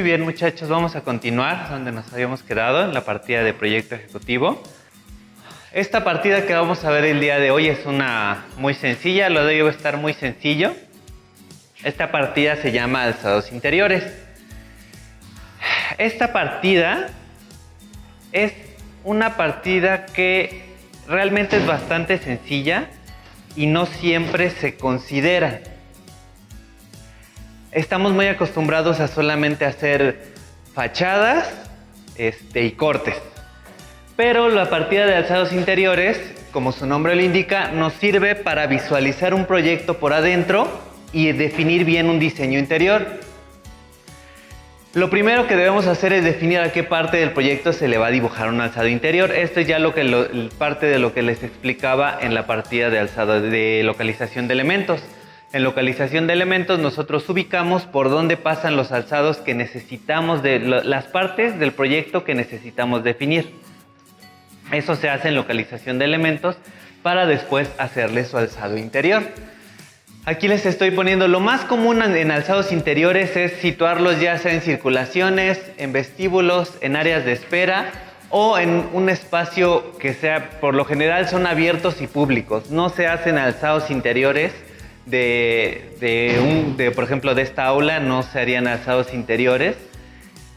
bien, muchachos, vamos a continuar donde nos habíamos quedado en la partida de proyecto ejecutivo. Esta partida que vamos a ver el día de hoy es una muy sencilla, lo debe estar muy sencillo. Esta partida se llama alzados interiores. Esta partida es una partida que realmente es bastante sencilla y no siempre se considera. Estamos muy acostumbrados a solamente hacer fachadas y cortes. Pero la partida de alzados interiores, como su nombre lo indica, nos sirve para visualizar un proyecto por adentro y definir bien un diseño interior. Lo primero que debemos hacer es definir a qué parte del proyecto se le va a dibujar un alzado interior. Esto es ya parte de lo que les explicaba en la partida de localización de elementos. En localización de elementos nosotros ubicamos por dónde pasan los alzados que necesitamos, las partes del proyecto que necesitamos definir. Eso se hace en localización de elementos para después hacerle su alzado interior. Aquí les estoy poniendo lo más común en alzados interiores es situarlos ya sea en circulaciones, en vestíbulos, en áreas de espera o en un espacio que sea, por lo general son abiertos y públicos. No se hacen alzados interiores por ejemplo, de esta aula no se harían alzados interiores.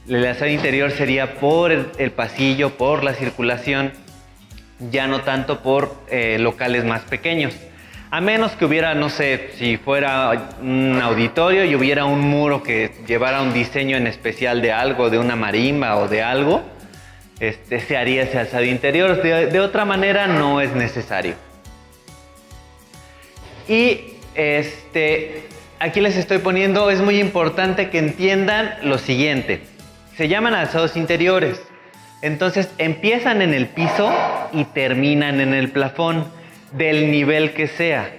El alzado interior sería por el pasillo, por la circulación, ya no tanto por locales más pequeños. A menos que hubiera, no sé, si fuera un auditorio y hubiera un muro que llevara un diseño en especial de algo, de una marimba o de algo, se haría ese alzado interior. De otra manera no es necesario. Y aquí les estoy poniendo, es muy importante que entiendan lo siguiente. Se llaman alzados interiores. Entonces empiezan en el piso y terminan en el plafón, del nivel que sea.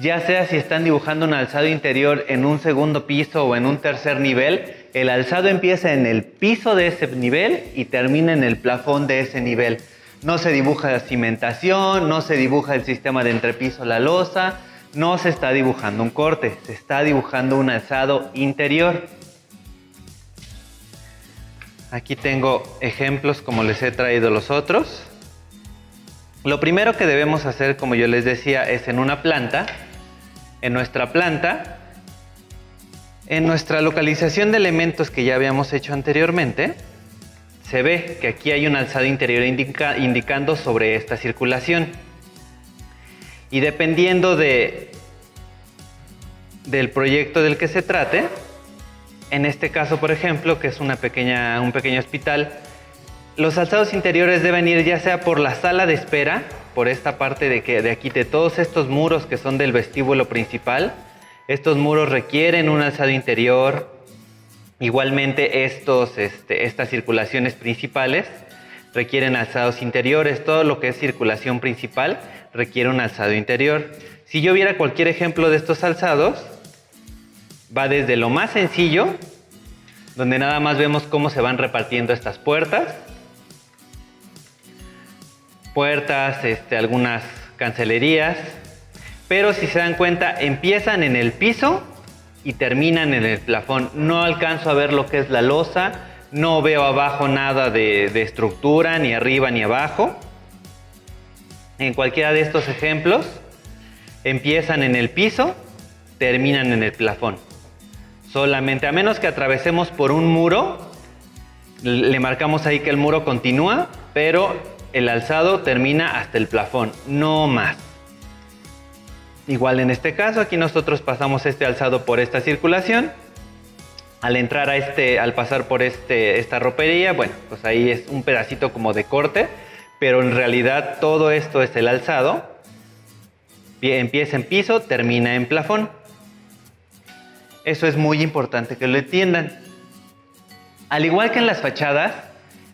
Ya sea si están dibujando un alzado interior en un segundo piso o en un tercer nivel, el alzado empieza en el piso de ese nivel y termina en el plafón de ese nivel. No se dibuja la cimentación, no se dibuja el sistema de entrepiso, la losa. No se está dibujando un corte, se está dibujando un alzado interior. Aquí tengo ejemplos como les he traído los otros. Lo primero que debemos hacer, como yo les decía, es en una planta. En nuestra planta, en nuestra localización de elementos que ya habíamos hecho anteriormente, se ve que aquí hay un alzado interior indicando sobre esta circulación. Y dependiendo del proyecto del que se trate, en este caso, por ejemplo, que es un pequeño hospital, los alzados interiores deben ir ya sea por la sala de espera, por esta parte de aquí, de todos estos muros que son del vestíbulo principal. Estos muros requieren un alzado interior. Igualmente estas circulaciones principales requieren alzados interiores. Todo lo que es circulación principal requiere un alzado interior. Si yo viera cualquier ejemplo de estos alzados, va desde lo más sencillo, donde nada más vemos cómo se van repartiendo estas puertas, algunas cancelerías, pero si se dan cuenta, empiezan en el piso y terminan en el plafón. No alcanzo a ver lo que es la losa, no veo abajo nada de estructura, ni arriba ni abajo. En cualquiera de estos ejemplos, empiezan en el piso, terminan en el plafón. Solamente, a menos que atravesemos por un muro, le marcamos ahí que el muro continúa, pero el alzado termina hasta el plafón, no más. Igual en este caso, aquí nosotros pasamos este alzado por esta circulación. Al entrar al pasar por esta ropería, bueno, pues ahí es un pedacito como de corte, pero en realidad todo esto es el alzado. Empieza en piso, termina en plafón. Eso es muy importante que lo entiendan. Al igual que en las fachadas,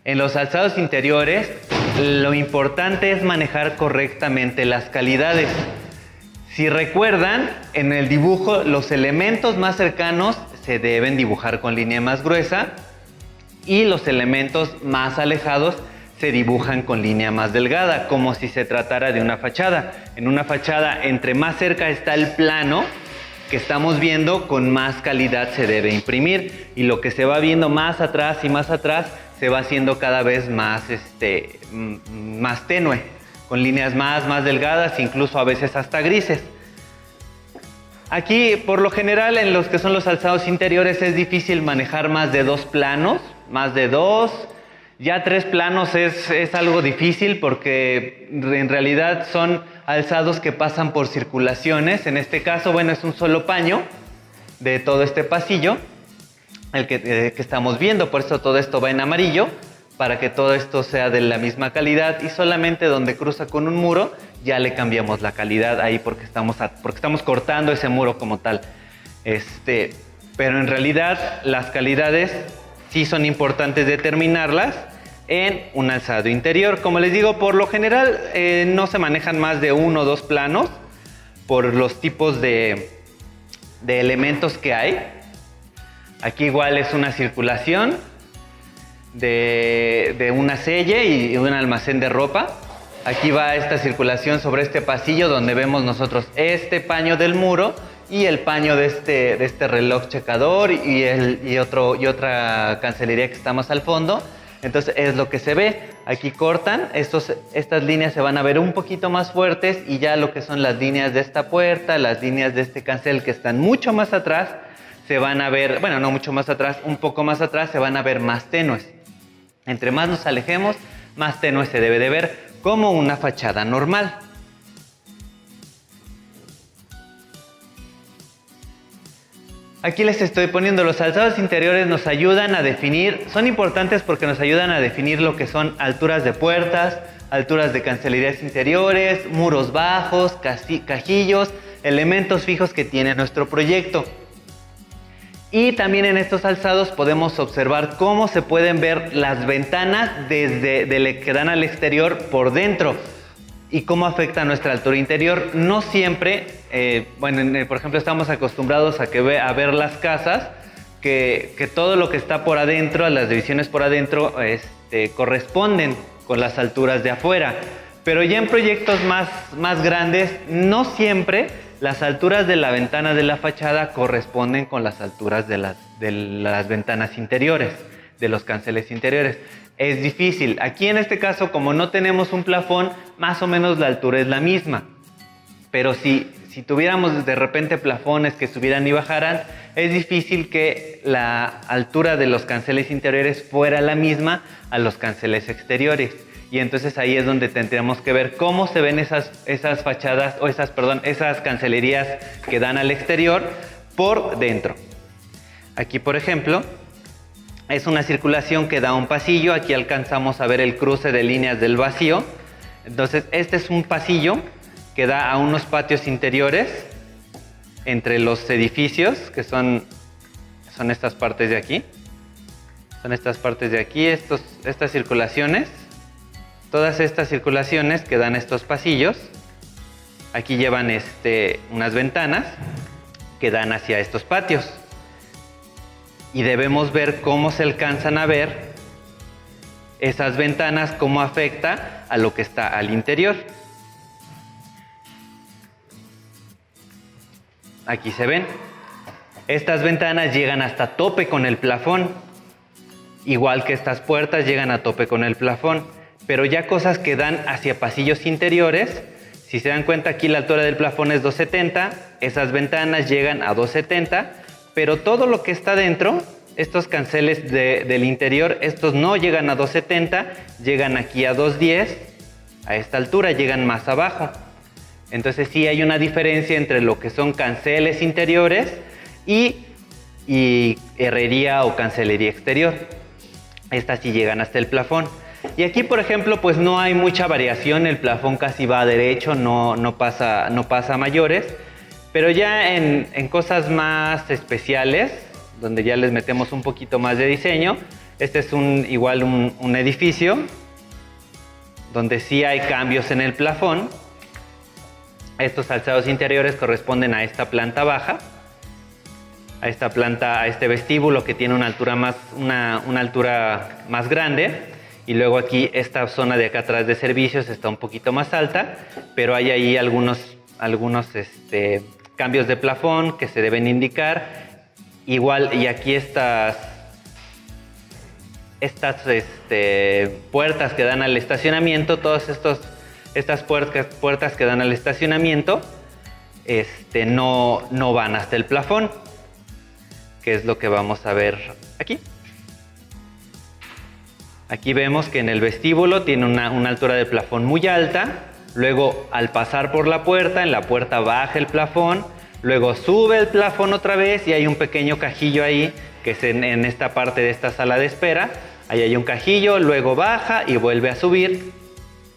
en los alzados interiores, lo importante es manejar correctamente las calidades. Si recuerdan, en el dibujo, los elementos más cercanos se deben dibujar con línea más gruesa y los elementos más alejados se dibujan con línea más delgada, como si se tratara de una fachada. En una fachada, entre más cerca está el plano, que estamos viendo, con más calidad se debe imprimir. Y lo que se va viendo más atrás y más atrás se va haciendo cada vez más, más tenue, con líneas más delgadas, incluso a veces hasta grises. Aquí, por lo general, en los que son los alzados interiores es difícil manejar más de 2 planos, más de 2. Ya 3 planos es algo difícil porque en realidad son alzados que pasan por circulaciones. En este caso, bueno, es un solo paño de todo este pasillo, el que estamos viendo, por eso todo esto va en amarillo, para que todo esto sea de la misma calidad, y solamente donde cruza con un muro ya le cambiamos la calidad ahí porque estamos cortando ese muro como tal. Pero en realidad las calidades sí son importantes determinarlas en un alzado interior. Como les digo, por lo general no se manejan más de 1 o 2 planos por los tipos de elementos que hay. Aquí igual es una circulación de una selle y un almacén de ropa. Aquí va esta circulación sobre este pasillo donde vemos nosotros este paño del muro y el paño de este reloj checador y otra cancelería que está más al fondo. Entonces es lo que se ve. Aquí cortan, estas líneas se van a ver un poquito más fuertes, y ya lo que son las líneas de esta puerta, las líneas de este cancel que están mucho más atrás, se van a ver, bueno, no mucho más atrás, un poco más atrás, se van a ver más tenues. Entre más nos alejemos, más tenue se debe de ver, como una fachada normal. Aquí les estoy poniendo los alzados interiores. Nos ayudan a definir, son importantes porque nos ayudan a definir lo que son alturas de puertas, alturas de cancelerías interiores, muros bajos, cajillos, elementos fijos que tiene nuestro proyecto. Y también en estos alzados podemos observar cómo se pueden ver las ventanas que dan al exterior por dentro y cómo afecta nuestra altura interior. No siempre, por ejemplo, estamos acostumbrados a ver las casas, que todo lo que está por adentro, las divisiones por adentro, corresponden con las alturas de afuera. Pero ya en proyectos más grandes, no siempre las alturas de la ventana de la fachada corresponden con las alturas de las ventanas interiores, de los canceles interiores. Es difícil. Aquí en este caso, como no tenemos un plafón, más o menos la altura es la misma. Pero si tuviéramos de repente plafones que subieran y bajaran, es difícil que la altura de los canceles interiores fuera la misma a los canceles exteriores. Y entonces ahí es donde tendríamos que ver cómo se ven esas fachadas, esas cancelerías que dan al exterior por dentro. Aquí, por ejemplo, es una circulación que da a un pasillo. Aquí alcanzamos a ver el cruce de líneas del vacío. Entonces, este es un pasillo que da a unos patios interiores entre los edificios, que son estas partes de aquí. Son estas partes de aquí, estas circulaciones. Todas estas circulaciones que dan estos pasillos, aquí llevan unas ventanas que dan hacia estos patios. Y debemos ver cómo se alcanzan a ver esas ventanas, cómo afecta a lo que está al interior. Aquí se ven. Estas ventanas llegan hasta tope con el plafón. Igual que estas puertas llegan a tope con el plafón. Pero ya cosas que dan hacia pasillos interiores, si se dan cuenta, aquí la altura del plafón es 270, esas ventanas llegan a 270, pero todo lo que está dentro, estos canceles del interior, estos no llegan a 270, llegan aquí a 210, a esta altura llegan más abajo. Entonces sí hay una diferencia entre lo que son canceles interiores y herrería o cancelería exterior. Estas sí llegan hasta el plafón. Y aquí, por ejemplo, pues no hay mucha variación, el plafón casi va derecho, no pasa a mayores, pero ya en cosas más especiales, donde ya les metemos un poquito más de diseño, este es igual un edificio, donde sí hay cambios en el plafón. Estos alzados interiores corresponden a esta planta baja, a este vestíbulo que tiene una altura más grande. Y luego aquí esta zona de acá atrás de servicios está un poquito más alta, pero hay ahí algunos cambios de plafón que se deben indicar. Igual, y aquí estas puertas que dan al estacionamiento, estas puertas que dan al estacionamiento, no van hasta el plafón, que es lo que vamos a ver aquí. Aquí vemos que en el vestíbulo tiene una altura de plafón muy alta. Luego, al pasar por la puerta, en la puerta baja el plafón. Luego sube el plafón otra vez y hay un pequeño cajillo ahí, que es en esta parte de esta sala de espera. Ahí hay un cajillo, luego baja y vuelve a subir.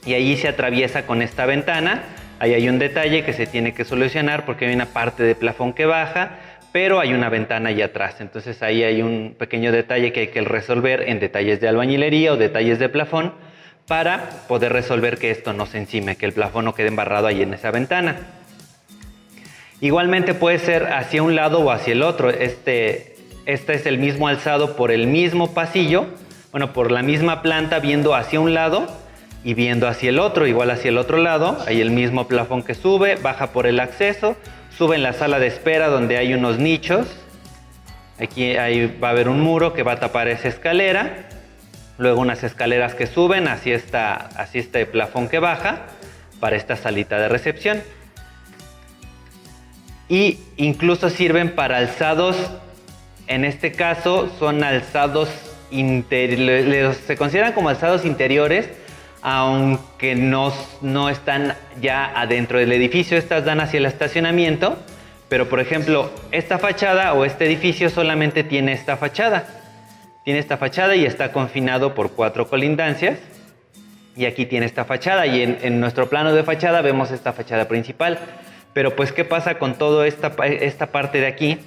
Y ahí se atraviesa con esta ventana. Ahí hay un detalle que se tiene que solucionar porque hay una parte de plafón que baja, pero hay una ventana allá atrás. Entonces ahí hay un pequeño detalle que hay que resolver en detalles de albañilería o detalles de plafón para poder resolver que esto no se encime, que el plafón no quede embarrado ahí en esa ventana. Igualmente puede ser hacia un lado o hacia el otro. Este es el mismo alzado por el mismo pasillo, bueno, por la misma planta, viendo hacia un lado y viendo hacia el otro, igual hacia el otro lado. Hay el mismo plafón que sube, baja por el acceso, sube en la sala de espera donde hay unos nichos. Ahí va a haber un muro que va a tapar esa escalera. Luego unas escaleras que suben hacia este plafón que baja para esta salita de recepción. Y incluso sirven para alzados, en este caso son alzados interiores, se consideran como alzados interiores, aunque no están ya adentro del edificio. Estas dan hacia el estacionamiento, pero por ejemplo, esta fachada o este edificio solamente tiene esta fachada. Tiene esta fachada y está confinado por 4 colindancias. Y aquí tiene esta fachada y en nuestro plano de fachada vemos esta fachada principal. Pero pues, ¿qué pasa con toda esta parte de aquí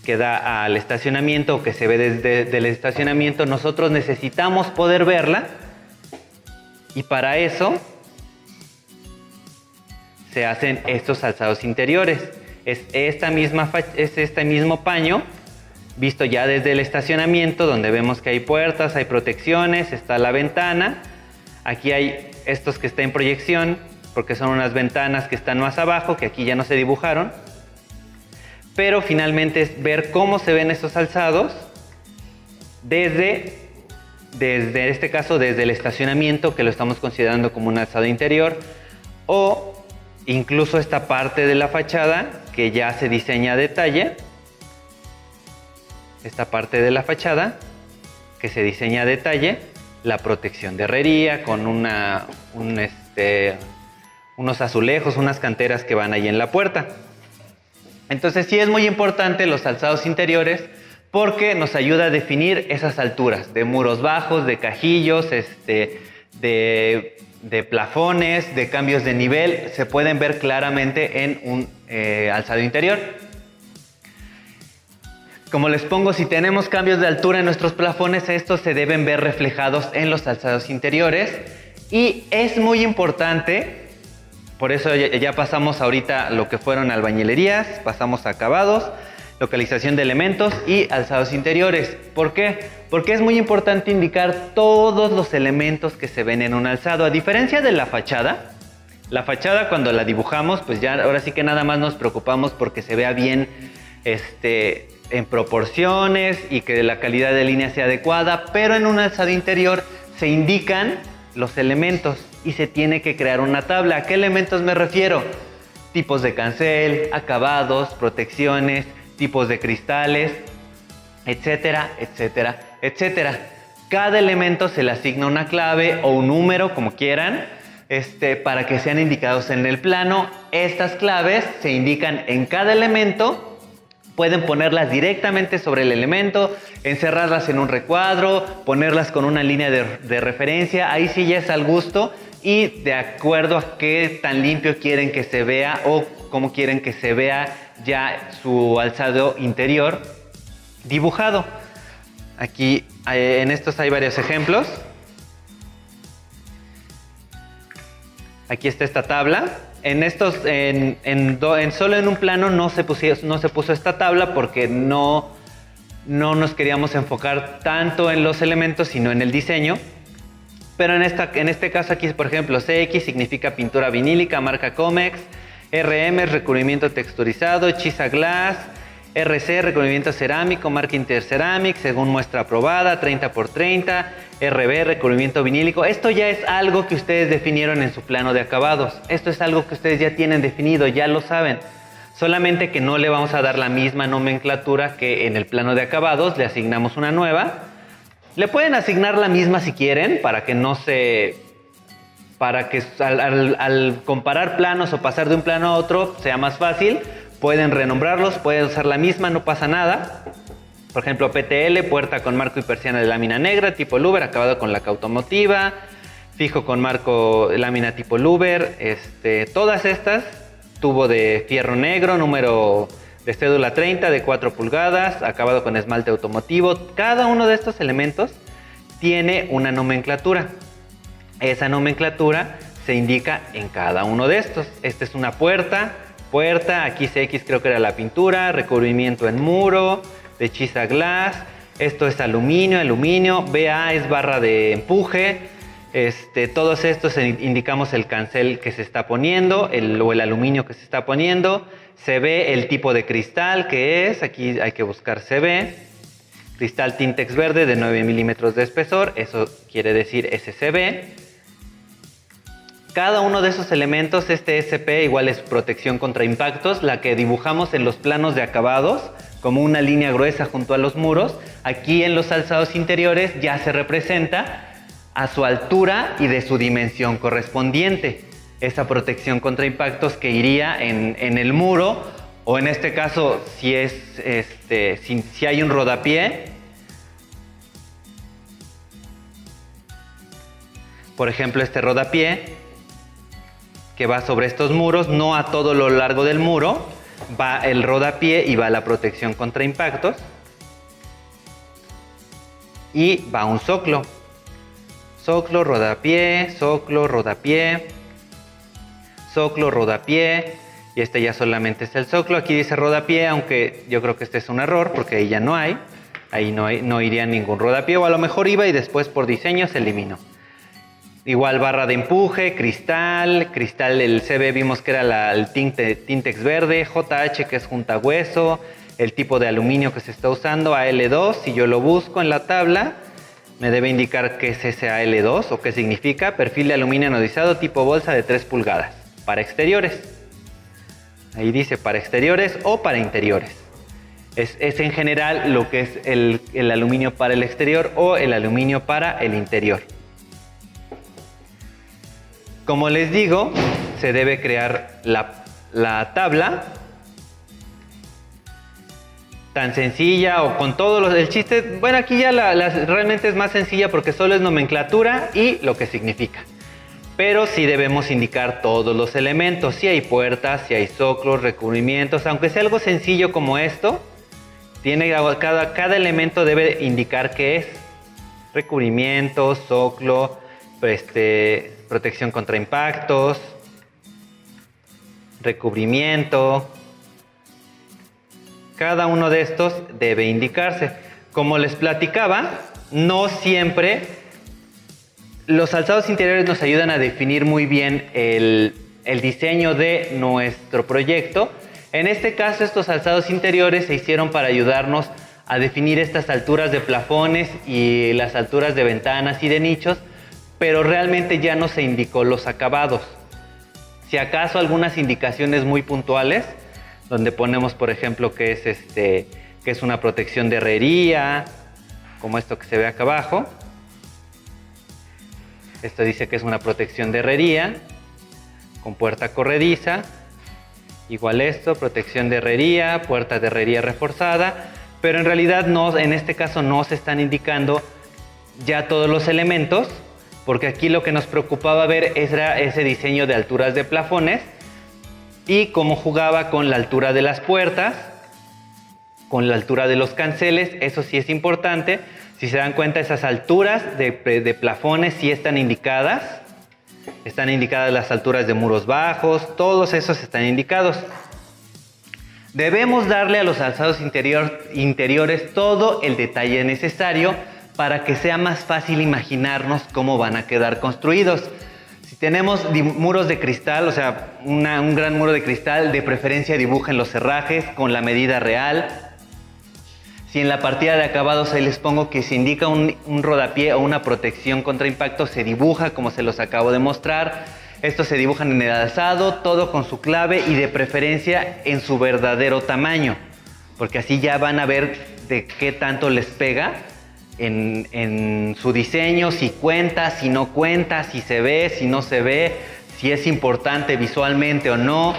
que da al estacionamiento o que se ve desde el estacionamiento? Nosotros necesitamos poder verla. Y para eso se hacen estos alzados interiores. Es este mismo paño visto ya desde el estacionamiento, donde vemos que hay puertas, hay protecciones, está la ventana. Aquí hay estos que están en proyección, porque son unas ventanas que están más abajo, que aquí ya no se dibujaron. Pero finalmente es ver cómo se ven estos alzados desde este caso, desde el estacionamiento, que lo estamos considerando como un alzado interior, o incluso esta parte de la fachada que ya se diseña a detalle. Esta parte de la fachada que se diseña a detalle, la protección de herrería con unos azulejos, unas canteras que van ahí en la puerta. Entonces sí es muy importante los alzados interiores, porque nos ayuda a definir esas alturas de muros bajos, de cajillos, de plafones, de cambios de nivel. Se pueden ver claramente en un alzado interior. Como les pongo, si tenemos cambios de altura en nuestros plafones, estos se deben ver reflejados en los alzados interiores. Y es muy importante, por eso ya pasamos ahorita lo que fueron albañilerías, pasamos a acabados, localización de elementos y alzados interiores. ¿Por qué? Porque es muy importante indicar todos los elementos que se ven en un alzado. A diferencia de la fachada cuando la dibujamos, pues ya ahora sí que nada más nos preocupamos porque se vea bien en proporciones y que la calidad de línea sea adecuada, pero en un alzado interior se indican los elementos y se tiene que crear una tabla. ¿A qué elementos me refiero? Tipos de cancel, acabados, protecciones, tipos de cristales, etcétera, etcétera, etcétera. Cada elemento se le asigna una clave o un número, como quieran, para que sean indicados en el plano. Estas claves se indican en cada elemento. Pueden ponerlas directamente sobre el elemento, encerrarlas en un recuadro, ponerlas con una línea de referencia. Ahí sí ya es al gusto y de acuerdo a qué tan limpio quieren que se vea o cómo quieren que se vea ya su alzado interior dibujado. Aquí en estos hay varios ejemplos. Aquí está esta tabla. En estos, solo en un plano no se puso esta tabla porque no nos queríamos enfocar tanto en los elementos, sino en el diseño. Pero en este caso aquí, por ejemplo, CX significa pintura vinílica, marca Comex. RM, recubrimiento texturizado, Chisa Glass, RC, recubrimiento cerámico, marca Interceramic, según muestra aprobada, 30×30, RB, recubrimiento vinílico. Esto ya es algo que ustedes definieron en su plano de acabados. Esto es algo que ustedes ya tienen definido, ya lo saben. Solamente que no le vamos a dar la misma nomenclatura que en el plano de acabados, le asignamos una nueva. Le pueden asignar la misma si quieren, para que no se... para que al comparar planos o pasar de un plano a otro sea más fácil. Pueden renombrarlos, pueden usar la misma, no pasa nada. Por ejemplo, PTL, puerta con marco y persiana de lámina negra, tipo Luber, acabado con laca automotiva. Fijo con marco lámina tipo Luber. Todas estas, tubo de fierro negro, número de cédula 30, de 4 pulgadas, acabado con esmalte automotivo. Cada uno de estos elementos tiene una nomenclatura. Esa nomenclatura se indica en cada uno de estos. Esta es una puerta, aquí CX creo que era la pintura, recubrimiento en muro, de Chisa Glass. Esto es aluminio, BA es barra de empuje. Todos estos indicamos el cancel que se está poniendo, o el aluminio que se está poniendo. Se ve el tipo de cristal que es, aquí hay que buscar CB. Cristal Tintex verde de 9 milímetros de espesor, eso quiere decir SCB. Cada uno de esos elementos, SP igual es protección contra impactos, la que dibujamos en los planos de acabados, como una línea gruesa junto a los muros. Aquí en los alzados interiores ya se representa a su altura y de su dimensión correspondiente. Esa protección contra impactos que iría en el muro, o en este caso, si hay un rodapié, por ejemplo, este rodapié que va sobre estos muros, no a todo lo largo del muro, va el rodapié y va la protección contra impactos, y va un zoclo, rodapié, y este ya solamente es el zoclo. Aquí dice rodapié, aunque yo creo que este es un error porque ahí ya no hay, no iría ningún rodapié, o a lo mejor iba y después por diseño se eliminó. Igual barra de empuje, cristal, el CB vimos que era el Tintex verde, JH que es junta hueso, el tipo de aluminio que se está usando, AL2, si yo lo busco en la tabla, me debe indicar qué es ese AL2 o qué significa, perfil de aluminio anodizado tipo bolsa de 3 pulgadas, para exteriores. Ahí dice para exteriores o para interiores. Es en general lo que es el aluminio para el exterior o el aluminio para el interior. Como les digo, se debe crear la tabla tan sencilla o con todos el chiste. Bueno, aquí ya realmente es más sencilla porque solo es nomenclatura y lo que significa. Pero sí debemos indicar todos los elementos. Si hay puertas, si hay zoclos, recubrimientos, aunque sea algo sencillo como esto, cada elemento debe indicar qué es. Recubrimiento, zoclo, protección contra impactos, recubrimiento. Cada uno de estos debe indicarse. Como les platicaba, no siempre los alzados interiores nos ayudan a definir muy bien el diseño de nuestro proyecto. En este caso, estos alzados interiores se hicieron para ayudarnos a definir estas alturas de plafones y las alturas de ventanas y de nichos, pero realmente ya no se indicó los acabados. Si acaso algunas indicaciones muy puntuales, donde ponemos, por ejemplo, que es una protección de herrería, como esto que se ve acá abajo. Esto dice que es una protección de herrería, con puerta corrediza. Igual esto, protección de herrería, puerta de herrería reforzada, pero en realidad no, en este caso no se están indicando ya todos los elementos, porque aquí lo que nos preocupaba ver era ese diseño de alturas de plafones y cómo jugaba con la altura de las puertas, con la altura de los canceles. Eso sí es importante. Si se dan cuenta, esas alturas de plafones sí están indicadas. Están indicadas las alturas de muros bajos, todos esos están indicados. Debemos darle a los alzados interiores todo el detalle necesario para que sea más fácil imaginarnos cómo van a quedar construidos. Si tenemos muros de cristal, o sea, un gran muro de cristal, de preferencia dibujen los herrajes con la medida real. Si en la partida de acabados ahí les pongo que se indica un rodapié o una protección contra impacto, se dibuja como se los acabo de mostrar. Estos se dibujan en el alzado, todo con su clave y de preferencia en su verdadero tamaño, porque así ya van a ver de qué tanto les pega en su diseño, si cuenta, si no cuenta, si se ve, si no se ve, si es importante visualmente o no.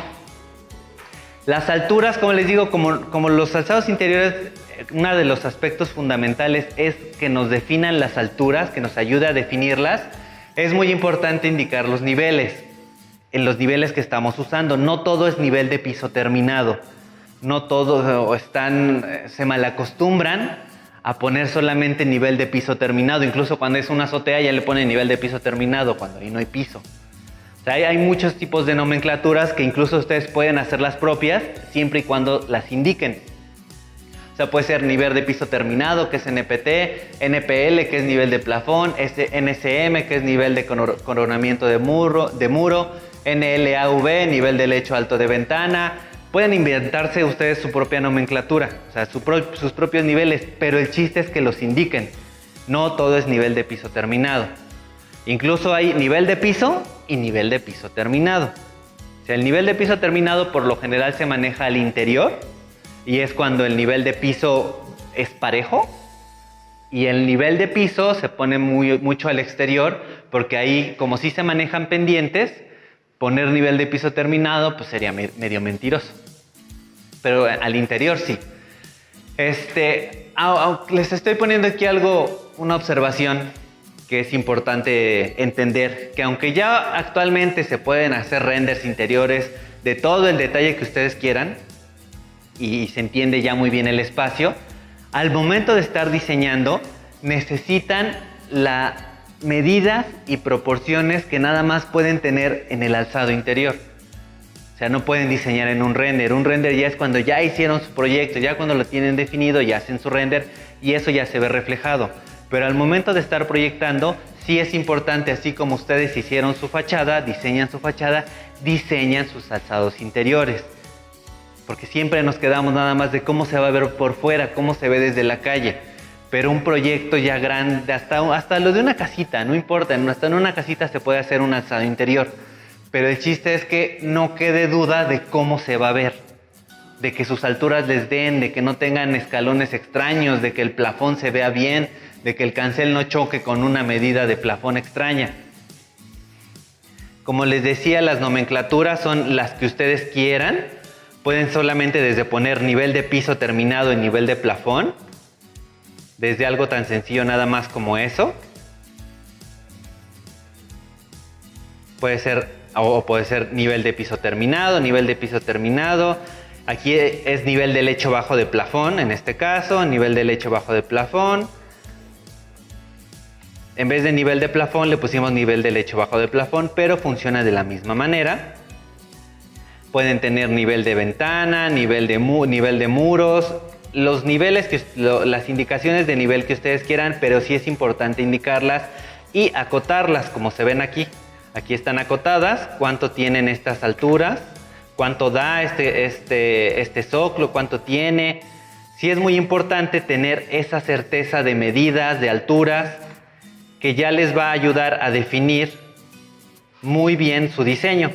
Las alturas, como les digo, como los alzados interiores, uno de los aspectos fundamentales es que nos definan las alturas, que nos ayude a definirlas. Es muy importante indicar los niveles, en los niveles que estamos usando. No todo es nivel de piso terminado, no todos se malacostumbran a poner solamente nivel de piso terminado. Incluso cuando es una azotea ya le ponen nivel de piso terminado, cuando ahí no hay piso. O sea, hay muchos tipos de nomenclaturas que incluso ustedes pueden hacer las propias, siempre y cuando las indiquen. O sea, puede ser nivel de piso terminado, que es NPT, NPL, que es nivel de plafón, NSM, que es nivel de coronamiento de muro, NLAV, nivel de lecho alto de ventana. Pueden inventarse ustedes su propia nomenclatura, o sea, sus propios niveles, pero el chiste es que los indiquen. No todo es nivel de piso terminado. Incluso hay nivel de piso y nivel de piso terminado. O sea, el nivel de piso terminado por lo general se maneja al interior y es cuando el nivel de piso es parejo, y el nivel de piso se pone mucho al exterior, porque ahí, como sí se manejan pendientes, poner nivel de piso terminado pues sería medio mentiroso. Pero al interior sí. Les estoy poniendo aquí una observación que es importante entender, que aunque ya actualmente se pueden hacer renders interiores de todo el detalle que ustedes quieran y se entiende ya muy bien el espacio, al momento de estar diseñando necesitan las medidas y proporciones que nada más pueden tener en el alzado interior. O sea, no pueden diseñar en un render. Un render ya es cuando ya hicieron su proyecto, ya cuando lo tienen definido, ya hacen su render y eso ya se ve reflejado. Pero al momento de estar proyectando, sí es importante, así como ustedes hicieron su fachada, diseñan sus alzados interiores. Porque siempre nos quedamos nada más de cómo se va a ver por fuera, cómo se ve desde la calle. Pero un proyecto ya grande, hasta lo de una casita, no importa, hasta en una casita se puede hacer un alzado interior. Pero el chiste es que no quede duda de cómo se va a ver, de que sus alturas les den, de que no tengan escalones extraños, de que el plafón se vea bien, de que el cancel no choque con una medida de plafón extraña. Como les decía, las nomenclaturas son las que ustedes quieran. Pueden solamente desde poner nivel de piso terminado en nivel de plafón, desde algo tan sencillo nada más como eso. Puede ser nivel de piso terminado, Aquí es nivel de lecho bajo de plafón, en este caso, nivel de lecho bajo de plafón. En vez de nivel de plafón le pusimos nivel de lecho bajo de plafón, pero funciona de la misma manera. Pueden tener nivel de ventana, nivel de muros, los niveles, las indicaciones de nivel que ustedes quieran, pero sí es importante indicarlas y acotarlas, como se ven aquí. Aquí están acotadas, cuánto tienen estas alturas, cuánto da este zoclo, cuánto tiene. Sí es muy importante tener esa certeza de medidas, de alturas, que ya les va a ayudar a definir muy bien su diseño.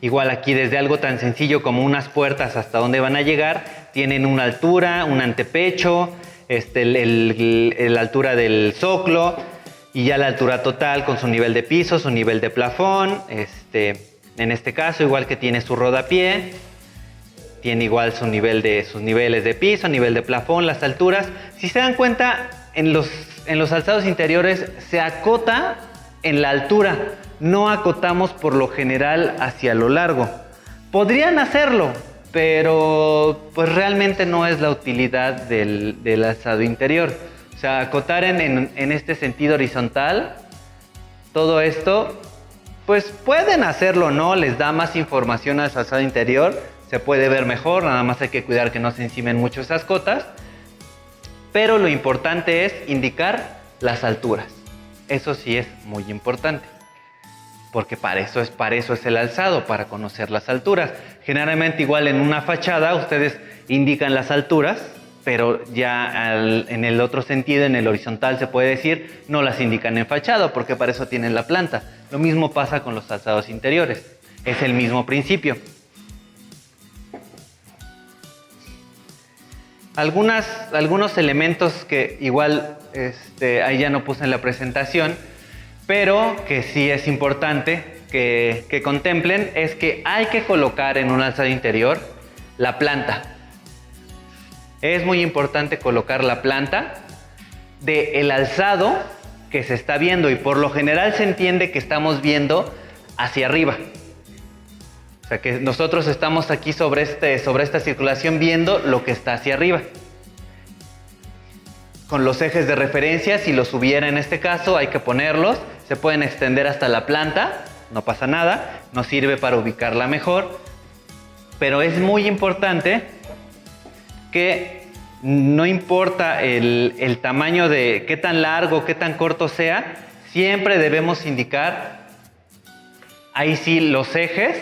Igual aquí desde algo tan sencillo como unas puertas hasta dónde van a llegar, tienen una altura, un antepecho, la altura del zoclo y ya la altura total con su nivel de piso, su nivel de plafón. En este caso igual que tiene su rodapié, tiene igual sus niveles de piso, nivel de plafón, las alturas. Si se dan cuenta, en los alzados interiores se acota en la altura. No acotamos por lo general hacia lo largo. Podrían hacerlo, pero pues realmente no es la utilidad del alzado interior. O sea, acotar en este sentido horizontal, todo esto, pues pueden hacerlo, ¿no? Les da más información al alzado interior, se puede ver mejor, nada más hay que cuidar que no se encimen mucho esas cotas. Pero lo importante es indicar las alturas. Eso sí es muy importante. porque para eso es el alzado, para conocer las alturas. Generalmente igual en una fachada ustedes indican las alturas, pero ya en el otro sentido, en el horizontal se puede decir, no las indican en fachada porque para eso tienen la planta. Lo mismo pasa con los alzados interiores, es el mismo principio. Algunos elementos que igual ahí ya no puse en la presentación, pero que sí es importante que contemplen, es que hay que colocar en un alzado interior la planta. Es muy importante colocar la planta del alzado que se está viendo, y por lo general se entiende que estamos viendo hacia arriba. O sea que nosotros estamos aquí sobre esta circulación viendo lo que está hacia arriba. Con los ejes de referencia, si los hubiera en este caso, hay que ponerlos. Se pueden extender hasta la planta, no pasa nada, nos sirve para ubicarla mejor. Pero es muy importante que no importa el tamaño de qué tan largo, qué tan corto sea, siempre debemos indicar, ahí sí, los ejes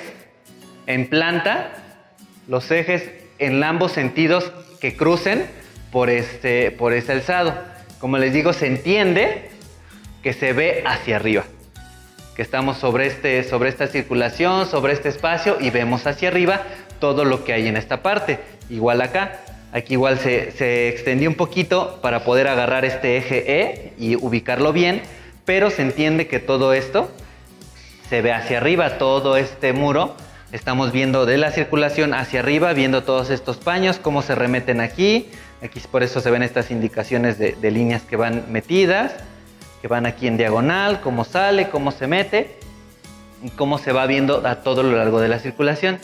en planta, los ejes en ambos sentidos que crucen por ese alzado. Como les digo, se entiende que se ve hacia arriba, que estamos sobre esta circulación, sobre este espacio, y vemos hacia arriba todo lo que hay en esta parte. Igual acá, aquí igual se extendió un poquito para poder agarrar este eje E y ubicarlo bien, pero se entiende que todo esto se ve hacia arriba, todo este muro. Estamos viendo de la circulación hacia arriba, viendo todos estos paños, cómo se remeten aquí. Aquí por eso se ven estas indicaciones de líneas que van metidas, que van aquí en diagonal, cómo sale, cómo se mete y cómo se va viendo a todo lo largo de la circulación.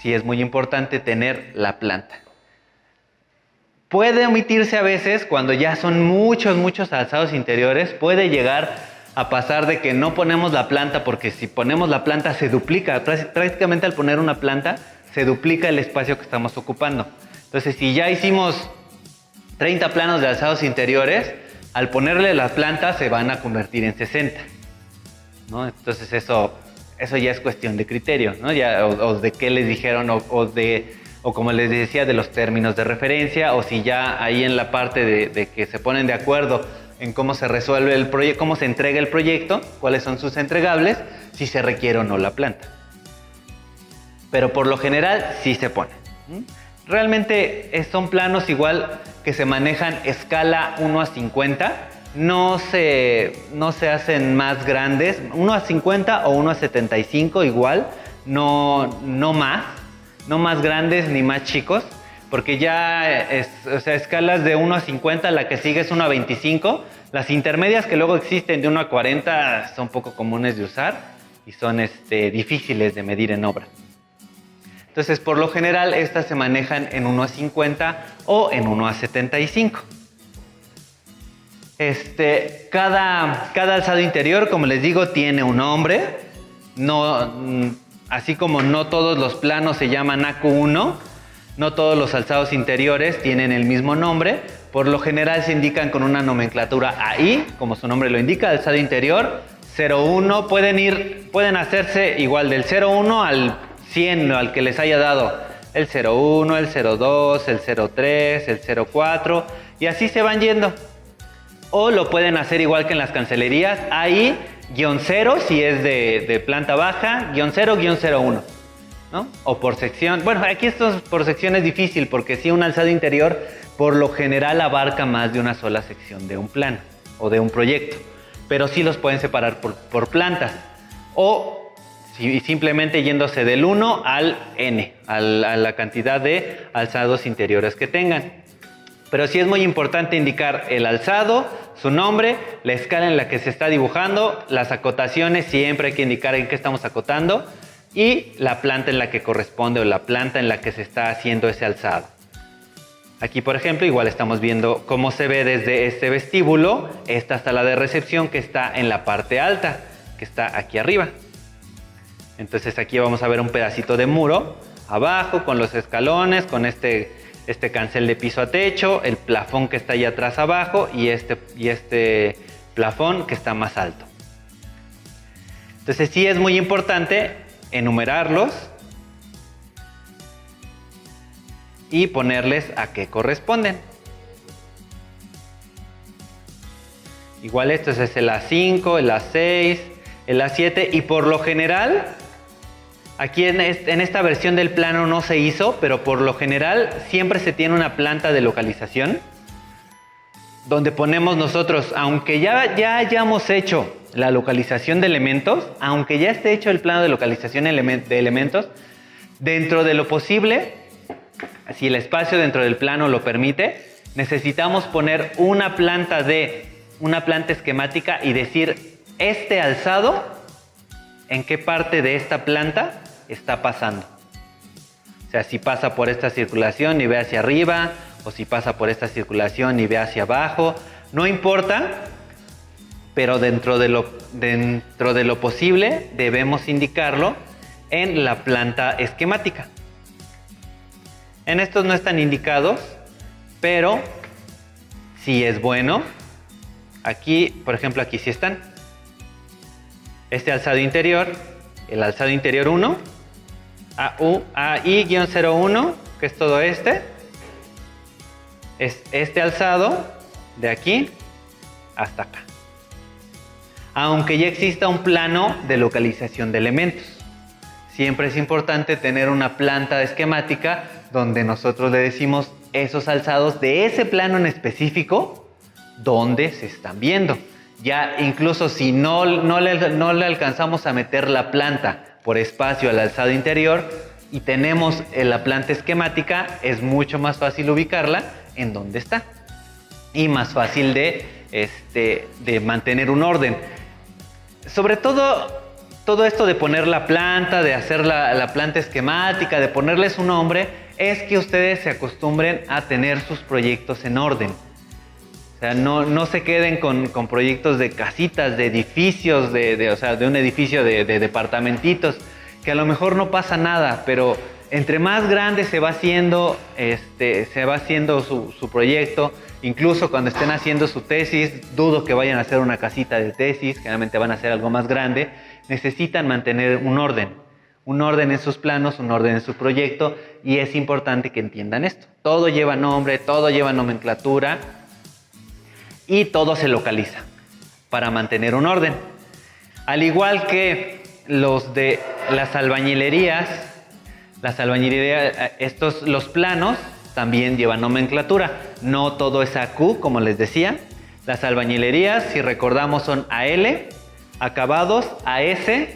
Sí, es muy importante tener la planta. Puede omitirse a veces cuando ya son muchos alzados interiores, puede llegar a pasar de que no ponemos la planta, porque si ponemos la planta se duplica. Prácticamente al poner una planta se duplica el espacio que estamos ocupando. Entonces, si ya hicimos 30 planos de alzados interiores, al ponerle la planta se van a convertir en 60, ¿no? Entonces eso ya es cuestión de criterio, ¿no? O de qué les dijeron, o como les decía, de los términos de referencia, o si ya ahí en la parte de que se ponen de acuerdo en cómo se resuelve el proyecto, cómo se entrega el proyecto, cuáles son sus entregables, si se requiere o no la planta. Pero por lo general sí se pone. Realmente son planos igual que se manejan escala 1:50, no se hacen más grandes, 1:50 o 1:75 igual, no más grandes ni más chicos. Porque ya escalas de 1:50, la que sigue es 1:25. Las intermedias que luego existen de 1:40 son poco comunes de usar y son difíciles de medir en obra. Entonces, por lo general, estas se manejan en 1:50 o en 1:75. Cada alzado interior, como les digo, tiene un nombre. Así como no todos los planos se llaman AQ1, no todos los alzados interiores tienen el mismo nombre. Por lo general se indican con una nomenclatura AI, como su nombre lo indica, alzado interior, 0,1. Pueden hacerse igual del 0,1 al 100, al que les haya dado. El 0,1, el 0,2, el 0,3, el 0,4, y así se van yendo. O lo pueden hacer igual que en las cancelerías, AI-0 si es de planta baja, -0, -01. ¿No? O por sección. Bueno, aquí esto por sección es difícil, porque si un alzado interior por lo general abarca más de una sola sección de un plano o de un proyecto, pero sí los pueden separar por plantas, o simplemente yéndose del 1 al N, a la cantidad de alzados interiores que tengan. Pero sí es muy importante indicar el alzado, su nombre, la escala en la que se está dibujando, las acotaciones, siempre hay que indicar en qué estamos acotando, y la planta en la que corresponde, o la planta en la que se está haciendo ese alzado. Aquí, por ejemplo, igual estamos viendo cómo se ve desde este vestíbulo, esta sala de recepción que está en la parte alta, que está aquí arriba. Entonces aquí vamos a ver un pedacito de muro abajo con los escalones, con este cancel de piso a techo, el plafón que está ahí atrás abajo y este plafón que está más alto. Entonces sí es muy importante enumerarlos y ponerles a qué corresponden. Igual esto es el A5, el A6, el A7 y por lo general, aquí en esta versión del plano no se hizo, pero por lo general siempre se tiene una planta de localización donde ponemos nosotros, aunque ya hayamos hecho la localización de elementos, aunque ya esté hecho el plano de localización de elementos, dentro de lo posible, si el espacio dentro del plano lo permite, necesitamos poner una planta esquemática y decir este alzado, en qué parte de esta planta está pasando. O sea, si pasa por esta circulación y ve hacia arriba, o si pasa por esta circulación y ve hacia abajo, no importa, pero dentro de lo posible debemos indicarlo en la planta esquemática. En estos no están indicados, pero sí es bueno. Aquí, por ejemplo, aquí sí están. Este alzado interior, el alzado interior 1, AI-01, que es todo este. Es este alzado de aquí hasta acá. Aunque ya exista un plano de localización de elementos, siempre es importante tener una planta esquemática donde nosotros le decimos esos alzados de ese plano en específico donde se están viendo. Ya incluso si no le alcanzamos a meter la planta por espacio al alzado interior y tenemos la planta esquemática, es mucho más fácil ubicarla en donde está y más fácil de mantener un orden. Sobre todo esto de poner la planta, de hacer la planta esquemática, de ponerles un nombre, es que ustedes se acostumbren a tener sus proyectos en orden. O sea, no se queden con proyectos de casitas, de edificios, de un edificio de departamentitos, que a lo mejor no pasa nada, pero entre más grande se va haciendo su proyecto, incluso cuando estén haciendo su tesis, dudo que vayan a hacer una casita de tesis, generalmente van a hacer algo más grande, necesitan mantener un orden en sus planos, un orden en su proyecto, y es importante que entiendan esto. Todo lleva nombre, todo lleva nomenclatura y todo se localiza para mantener un orden. Al igual que los de las albañilerías, los planos también llevan nomenclatura. No todo es AQ, como les decía. Las albañilerías, si recordamos, son AL, acabados, AS,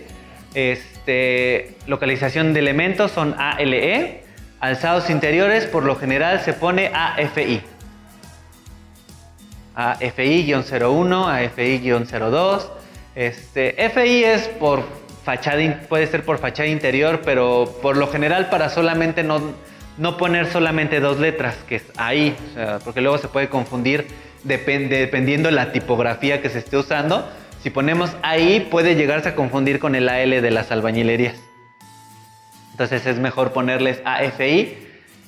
localización de elementos son ALE, alzados interiores por lo general se pone AFI. AFI-01, AFI-02. FI es por fachada, puede ser por fachada interior, pero por lo general para solamente no poner solamente dos letras, que es ahí, o sea, porque luego se puede confundir dependiendo la tipografía que se esté usando. Si ponemos ahí puede llegarse a confundir con el AL de las albañilerías. Entonces es mejor ponerles AFI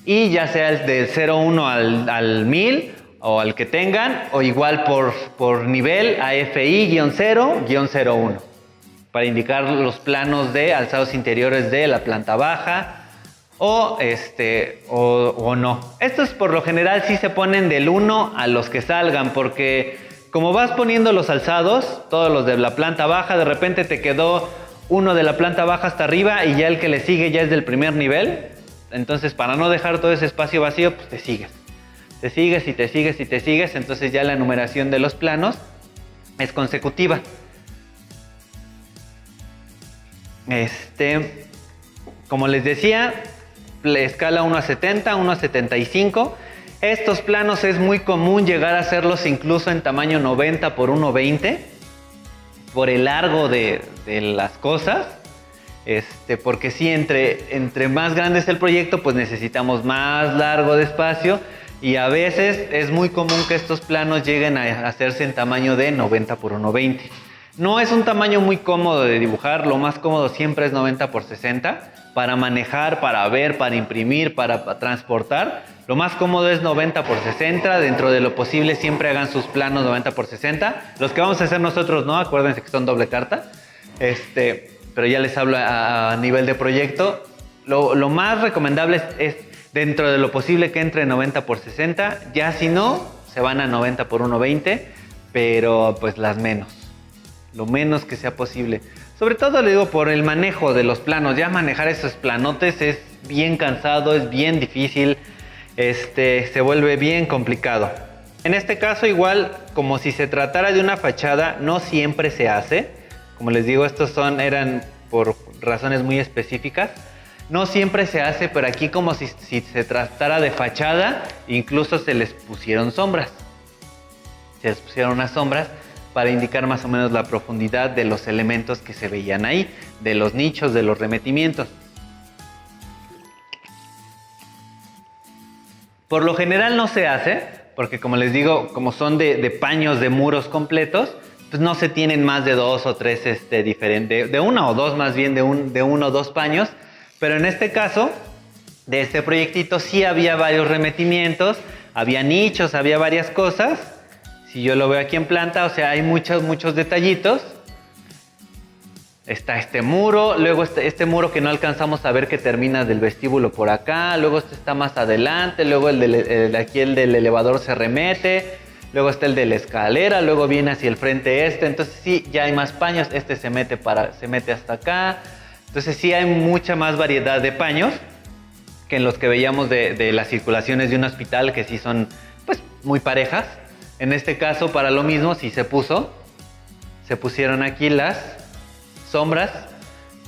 y ya sea el del 01 al 1000 o al que tengan, o igual por nivel AFI-0-01 para indicar los planos de alzados interiores de la planta baja o no. Estos por lo general sí se ponen del 1 a los que salgan, porque como vas poniendo los alzados, todos los de la planta baja, de repente te quedó uno de la planta baja hasta arriba y ya el que le sigue ya es del primer nivel. Entonces, para no dejar todo ese espacio vacío, pues te sigues. Te sigues y te sigues y te sigues, entonces ya la numeración de los planos es consecutiva. Como les decía, escala 1 a 70, 1 a 75. Estos planos es muy común llegar a hacerlos incluso en tamaño 90 por 1.20 por el largo de las cosas. Porque sí, entre más grande es el proyecto, pues necesitamos más largo de espacio, y a veces es muy común que estos planos lleguen a hacerse en tamaño de 90 por 1.20. No es un tamaño muy cómodo de dibujar, lo más cómodo siempre es 90 por 60, para manejar, para ver, para imprimir, para transportar. Lo más cómodo es 90 por 60, dentro de lo posible siempre hagan sus planos 90 por 60. Los que vamos a hacer nosotros no, acuérdense que son doble carta. Pero ya les hablo a nivel de proyecto. Lo más recomendable es dentro de lo posible que entre 90x60. Ya si no, se van a 90x120, pero pues las menos. Lo menos que sea posible. Sobre todo le digo por el manejo de los planos. Ya manejar esos planotes es bien cansado, es bien difícil. Se vuelve bien complicado. En este caso igual, como si se tratara de una fachada, no siempre se hace. Como les digo, estos eran por razones muy específicas. No siempre se hace, pero aquí como si se tratara de fachada, incluso se les pusieron sombras. Se les pusieron unas sombras para indicar más o menos la profundidad de los elementos que se veían ahí, de los nichos, de los remetimientos. Por lo general no se hace, porque como les digo, como son de paños de muros completos, pues no se tienen más de 2 o 3 diferentes, de 1 o 2 más bien, de 1 o 2 paños. Pero en este caso, de este proyectito sí había varios remetimientos, había nichos, había varias cosas. Si yo lo veo aquí en planta, o sea, hay muchos detallitos. Está este muro, luego este muro que no alcanzamos a ver que termina del vestíbulo por acá, luego este está más adelante, luego aquí el del elevador se remete, luego está el de la escalera, luego viene hacia el frente entonces sí, ya hay más paños, se mete hasta acá. Entonces sí hay mucha más variedad de paños que en los que veíamos de las circulaciones de un hospital, que sí son pues muy parejas. En este caso, para lo mismo, sí se pusieron aquí las sombras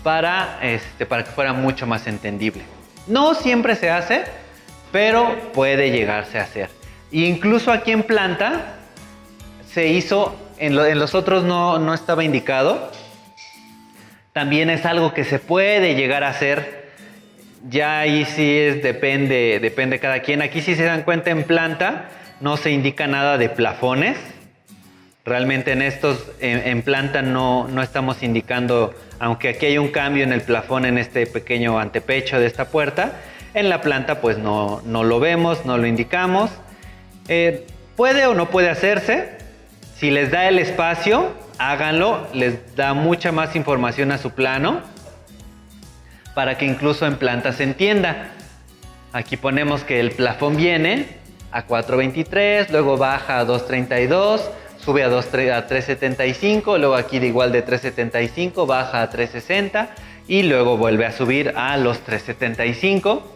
para que fuera mucho más entendible. No siempre se hace, pero puede llegarse a hacer. E incluso aquí en planta se hizo, en los otros no estaba indicado. También es algo que se puede llegar a hacer. Ya ahí sí depende cada quien. Aquí si se dan cuenta en planta no se indica nada de plafones. Realmente en planta no estamos indicando, aunque aquí hay un cambio en el plafón en este pequeño antepecho de esta puerta, en la planta pues no lo vemos, no lo indicamos. Puede o no puede hacerse. Si les da el espacio, háganlo, les da mucha más información a su plano para que incluso en planta se entienda. Aquí ponemos que el plafón viene a 423, luego baja a 232, sube a 375, luego aquí de igual de 375 baja a 360 y luego vuelve a subir a los 375.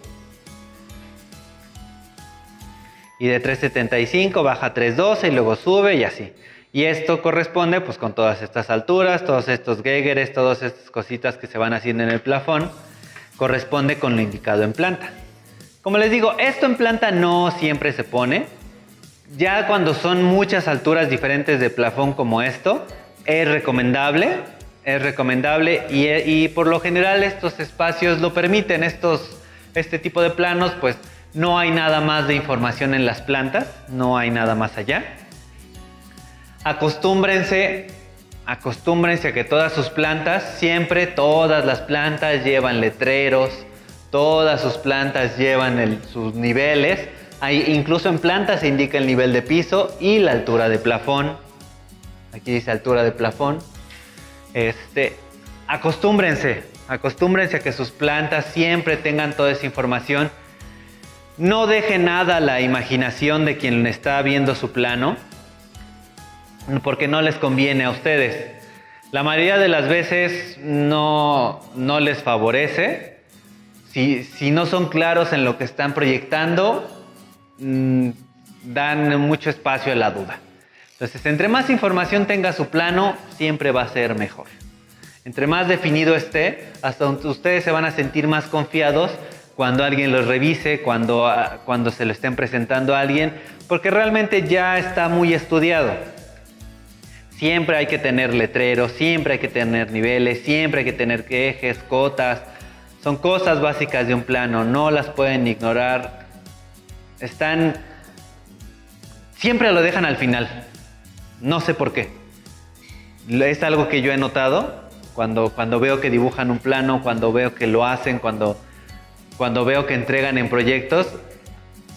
Y de 375 baja a 312 y luego sube y así. Y esto corresponde pues con todas estas alturas, todos estos geigeres, todas estas cositas que se van haciendo en el plafón, corresponde con lo indicado en planta. Como les digo, esto en planta no siempre se pone. Ya cuando son muchas alturas diferentes de plafón como esto, es recomendable y por lo general estos espacios lo permiten, este tipo de planos, pues no hay nada más de información en las plantas, no hay nada más allá. Acostúmbrense a que todas sus plantas, siempre todas las plantas llevan letreros, todas sus plantas llevan sus niveles. Incluso en plantas se indica el nivel de piso y la altura de plafón. Aquí dice altura de plafón. Acostúmbrense a que sus plantas siempre tengan toda esa información. No deje nada a la imaginación de quien está viendo su plano, porque no les conviene a ustedes. La mayoría de las veces no les favorece. Si no son claros en lo que están proyectando, dan mucho espacio a la duda. Entonces, entre más información tenga su plano, siempre va a ser mejor. Entre más definido esté, hasta ustedes se van a sentir más confiados cuando alguien los revise, cuando se lo estén presentando a alguien, porque realmente ya está muy estudiado. Siempre hay que tener letreros, siempre hay que tener niveles, siempre hay que tener ejes, cotas. Son cosas básicas de un plano, no las pueden ignorar. Siempre lo dejan al final. No sé por qué. Es algo que yo he notado cuando veo que dibujan un plano, cuando veo que lo hacen, cuando veo que entregan en proyectos.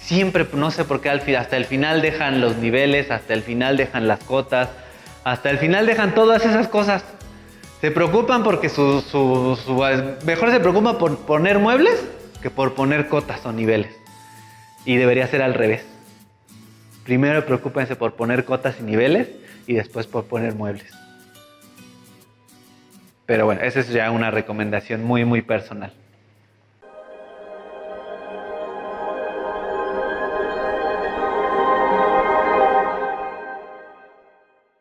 Siempre, no sé por qué, hasta el final dejan los niveles, hasta el final dejan las cotas, hasta el final dejan todas esas cosas. Se preocupan porque mejor se preocupan por poner muebles que por poner cotas o niveles. Y debería ser al revés. Primero preocúpense por poner cotas y niveles y después por poner muebles. Pero bueno, esa es ya una recomendación muy, muy personal.